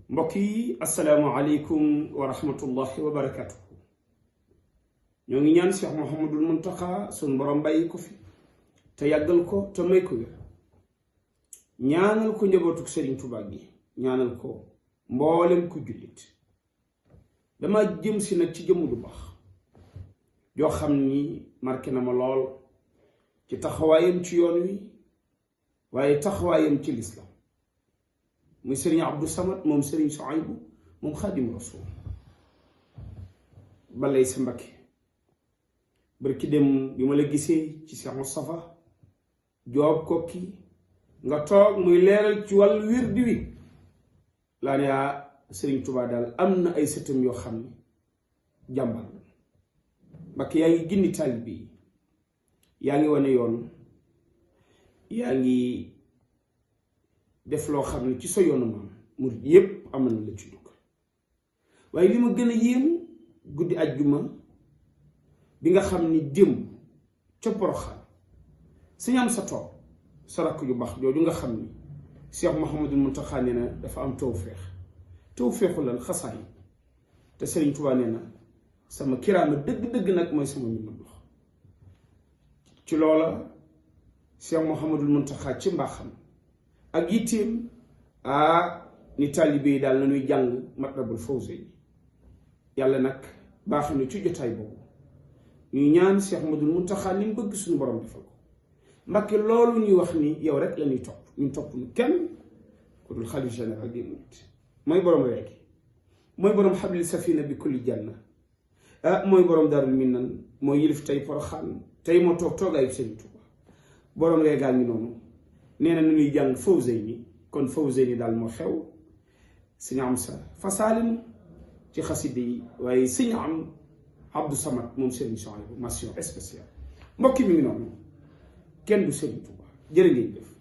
mbokk yi asalaamualeykum wa rahmatullahi wa barakatuh. ñoo ngi ñaan Cheikh Mouhamadul Muntaqa sun borom bàyyi ko fi te yàggal ko te may ko wér. ñaanal ko njabootuk Serigne Touba gi, ñaanal ko mboolem ku jullit. dama jëm si nag ci jëmm du baax joo xam ni marqué na ma lool ci taxawaayam ci yoon wi waaye taxawaayam ci lislaam muy Serigne Abdou Samad moom Serigne Souhaïbou moom Xaadim Rasul balay sa Mbakke barki dem bi ma la gisee ci Cheikh Moustapha Joob Kokki nga toog muy leeral ci wàllu wirdi wi laa ne Serigne Touba daal am na ay sëtam yoo xam ne jàmbar la. Mbakke yaa ngi gindi taalibe yi, yaa ngi wane yoon, yaa ngi def loo xam ne ci sa yoonu maam murid yépp am na la ci dugg. waaye li ma gën a yéem guddi ajjuma bi nga xam ni démb ca Poroxaan Sëñ am sa toog sa rakk yu baax jooju nga xam ni Cheikh Mouhamadul Muntaqa nee na dafa am tawfeexu lan xasaay te Serigne Touba nee na sama kiraama dëgg-dëgg nag mooy sama ñu dox ci loola. Cheikh Mouhamadul Muntaqa ci mbaaxam ak yitteem ni taalibe yi daal nañuy jàng Matlabul Fawzayni. yàlla nag baax na ci jotaay boobu ñuy ñaan Cheikh Mouhamadul Muntaqa li mu bëgg suñu borom defal ko. Mbakke loolu ñuy wax ni yow rek la ñuy topp, ñun topp ñu kenn ku dul xalif général des mourides. mooy borom reeki, mooy borom xabli safina bi kulli janna, mooy borom darul minan, mooy yilif tey Poroxaan, tey moo toog toogaayu Serigne Touba. borom reegaal ñu noonu nee na nu ñuy jàng Fawzayni, kon Fawzayni daal moo xew. Sëñ am sa fasaalinu ci xaside yi, waaye Sëñ am Abdou Samad moom Serigne Souhaïbou mention spéciale. mbokki mi ngi noonu kenn du Serigne Touba. jërë ngeen jëf.